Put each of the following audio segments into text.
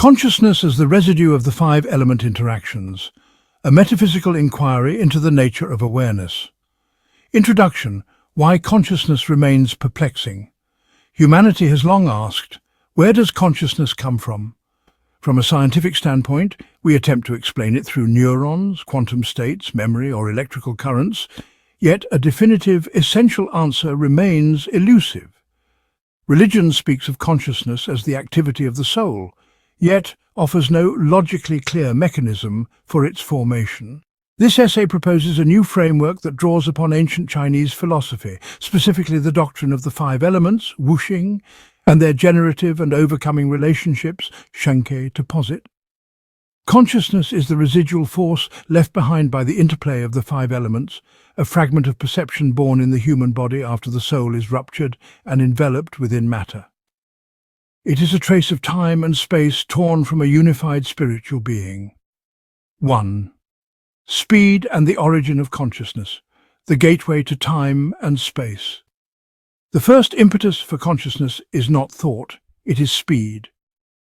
Consciousness as the residue of the five-element interactions, a metaphysical inquiry into the nature of awareness. Introduction: why consciousness remains perplexing. Humanity has long asked, where does consciousness come from? From a scientific standpoint, we attempt to explain it through neurons, quantum states, memory, or electrical currents, yet a definitive, essential answer remains elusive. Religion speaks of consciousness as the activity of the soul, yet offers no logically clear mechanism for its formation. This essay proposes a new framework that draws upon ancient Chinese philosophy, specifically the doctrine of the five elements, wuxing, and their generative and overcoming relationships, shenke, to posit. Consciousness is the residual force left behind by the interplay of the five elements, a fragment of perception born in the human body after the soul is ruptured and enveloped within matter. It is a trace of time and space torn from a unified spiritual being. 1. Speed and the origin of consciousness, the gateway to time and space. The first impetus for consciousness is not thought, it is speed.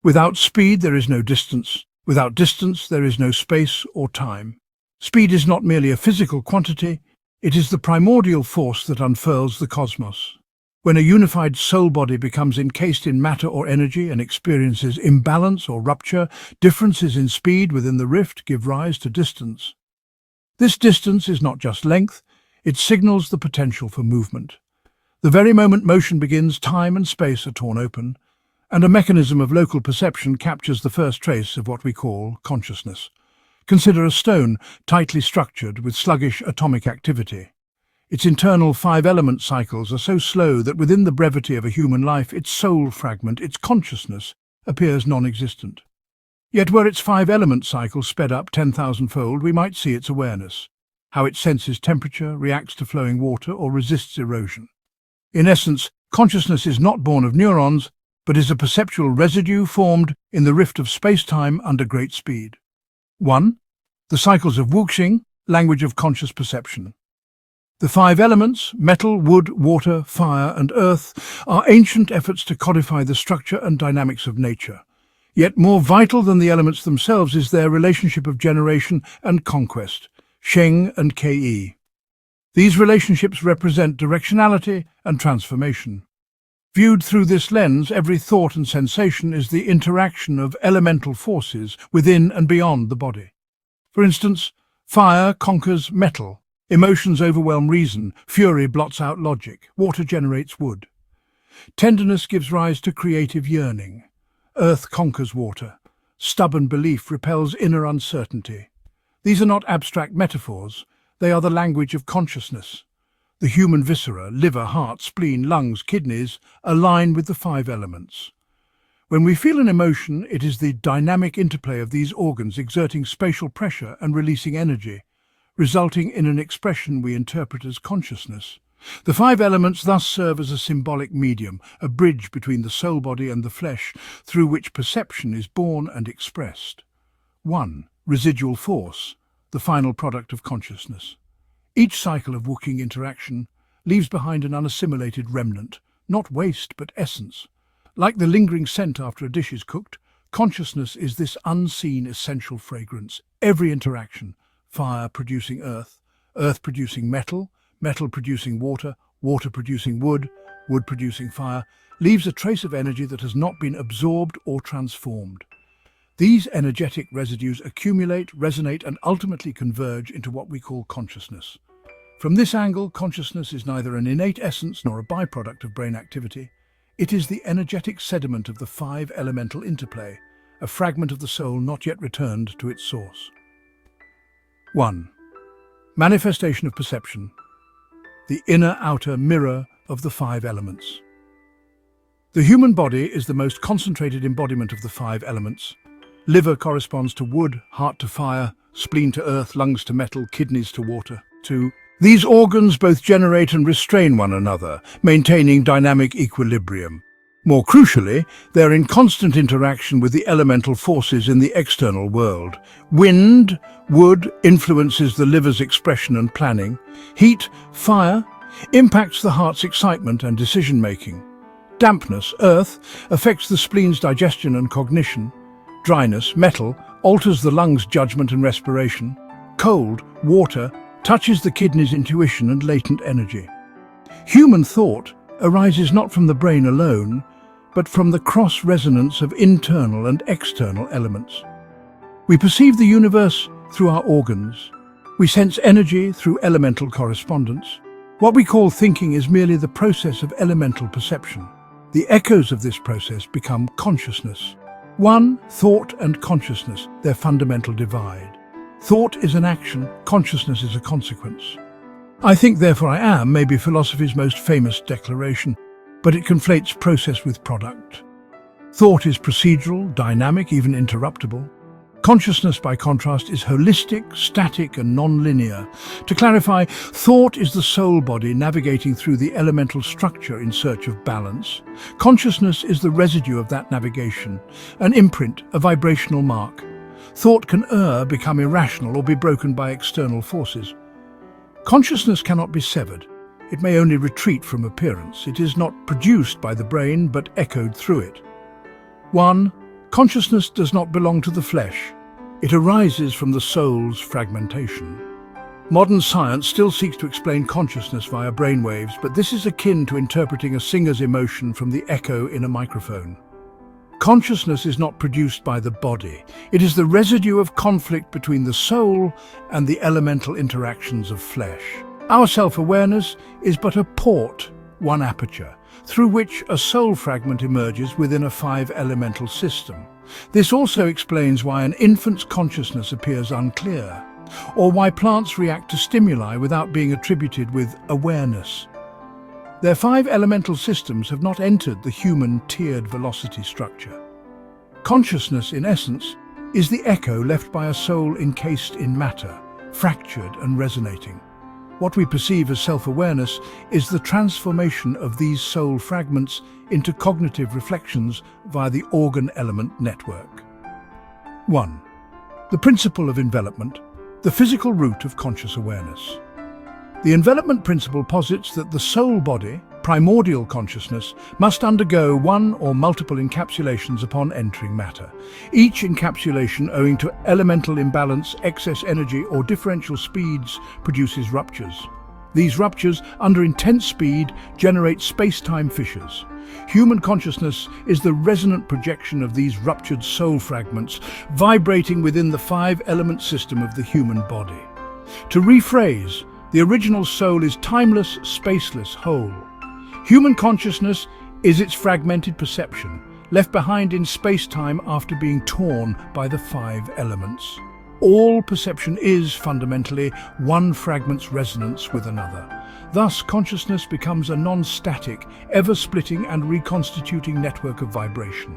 Without speed there is no distance. Without distance there is no space or time. Speed is not merely a physical quantity, it is the primordial force that unfurls the cosmos. When a unified soul body becomes encased in matter or energy and experiences imbalance or rupture, differences in speed within the rift give rise to distance. This distance is not just length, it signals the potential for movement. The very moment motion begins, time and space are torn open, and a mechanism of local perception captures the first trace of what we call consciousness. Consider a stone, tightly structured with sluggish atomic activity. Its internal five-element cycles are so slow that within the brevity of a human life, its soul fragment, its consciousness, appears non-existent. Yet were its five-element cycle sped up 10,000-fold, we might see its awareness, how it senses temperature, reacts to flowing water, or resists erosion. In essence, consciousness is not born of neurons, but is a perceptual residue formed in the rift of space-time under great speed. 1. The cycles of wuxing, language of conscious perception. The five elements, metal, wood, water, fire, and earth, are ancient efforts to codify the structure and dynamics of nature. Yet more vital than the elements themselves is their relationship of generation and conquest, Sheng and Ke. These relationships represent directionality and transformation. Viewed through this lens, every thought and sensation is the interaction of elemental forces within and beyond the body. For instance, fire conquers metal, emotions overwhelm reason, fury blots out logic, water generates wood. Tenderness gives rise to creative yearning. Earth conquers water. Stubborn belief repels inner uncertainty. These are not abstract metaphors. They are the language of consciousness. The human viscera, liver, heart, spleen, lungs, kidneys, align with the five elements. When we feel an emotion, it is the dynamic interplay of these organs exerting spatial pressure and releasing energy, resulting in an expression we interpret as consciousness. The five elements thus serve as a symbolic medium, a bridge between the soul body and the flesh, through which perception is born and expressed. 1. Residual force, the final product of consciousness. Each cycle of wuxing interaction leaves behind an unassimilated remnant, not waste but essence. Like the lingering scent after a dish is cooked, consciousness is this unseen essential fragrance. Every interaction, fire producing earth, earth producing metal, metal producing water, water producing wood, wood producing fire, leaves a trace of energy that has not been absorbed or transformed. These energetic residues accumulate, resonate, and ultimately converge into what we call consciousness. From this angle, consciousness is neither an innate essence nor a byproduct of brain activity. It is the energetic sediment of the five elemental interplay, a fragment of the soul not yet returned to its source. 1. Manifestation of perception, the inner-outer mirror of the five elements. The human body is the most concentrated embodiment of the five elements. Liver corresponds to wood, heart to fire, spleen to earth, lungs to metal, kidneys to water. 2. These organs both generate and restrain one another, maintaining dynamic equilibrium. More crucially, they're in constant interaction with the elemental forces in the external world. Wind, wood, influences the liver's expression and planning. Heat, fire, impacts the heart's excitement and decision-making. Dampness, earth, affects the spleen's digestion and cognition. Dryness, metal, alters the lungs' judgment and respiration. Cold, water, touches the kidneys' intuition and latent energy. Human thought arises not from the brain alone, but from the cross-resonance of internal and external elements. We perceive the universe through our organs. We sense energy through elemental correspondence. What we call thinking is merely the process of elemental perception. The echoes of this process become consciousness. One, thought and consciousness, their fundamental divide. Thought is an action, consciousness is a consequence. I think, therefore I am may be philosophy's most famous declaration, but it conflates process with product. Thought is procedural, dynamic, even interruptible. Consciousness, by contrast, is holistic, static, and non-linear. To clarify, thought is the soul body navigating through the elemental structure in search of balance. Consciousness is the residue of that navigation, an imprint, a vibrational mark. Thought can err, become irrational, or be broken by external forces. Consciousness cannot be severed. It may only retreat from appearance. It is not produced by the brain, but echoed through it. 1. Consciousness does not belong to the flesh. It arises from the soul's fragmentation. Modern science still seeks to explain consciousness via brainwaves, but this is akin to interpreting a singer's emotion from the echo in a microphone. Consciousness is not produced by the body. It is the residue of conflict between the soul and the elemental interactions of flesh. Our self-awareness is but a port, one aperture, through which a soul fragment emerges within a 5-elemental system. This also explains why an infant's consciousness appears unclear, or why plants react to stimuli without being attributed with awareness. Their 5 elemental systems have not entered the human tiered velocity structure. Consciousness, in essence, is the echo left by a soul encased in matter, fractured and resonating. What we perceive as self-awareness is the transformation of these soul fragments into cognitive reflections via the organ element network. 1. The principle of envelopment, the physical root of conscious awareness. The envelopment principle posits that the soul body, primordial consciousness, must undergo one or multiple encapsulations upon entering matter. Each encapsulation, owing to elemental imbalance, excess energy, or differential speeds, produces ruptures. These ruptures, under intense speed, generate space-time fissures. Human consciousness is the resonant projection of these ruptured soul fragments, vibrating within the 5-element system of the human body. To rephrase, the original soul is timeless, spaceless, whole. Human consciousness is its fragmented perception, left behind in space-time after being torn by the 5 elements. All perception is, fundamentally, one fragment's resonance with another. Thus, consciousness becomes a non-static, ever-splitting and reconstituting network of vibration.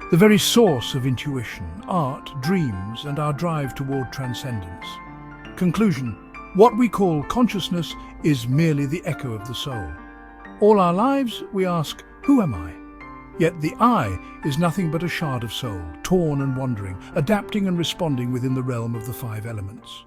The very source of intuition, art, dreams, and our drive toward transcendence. Conclusion. What we call consciousness is merely the echo of the soul. All our lives, we ask, who am I? Yet the I is nothing but a shard of soul, torn and wandering, adapting and responding within the realm of the 5 elements.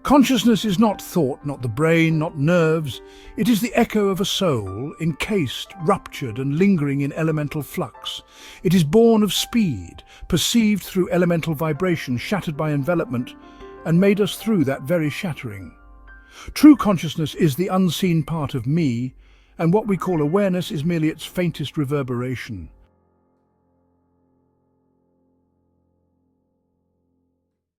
Consciousness is not thought, not the brain, not nerves. It is the echo of a soul, encased, ruptured and lingering in elemental flux. It is born of speed, perceived through elemental vibration, shattered by envelopment, and made us through that very shattering. True consciousness is the unseen part of me, and what we call awareness is merely its faintest reverberation.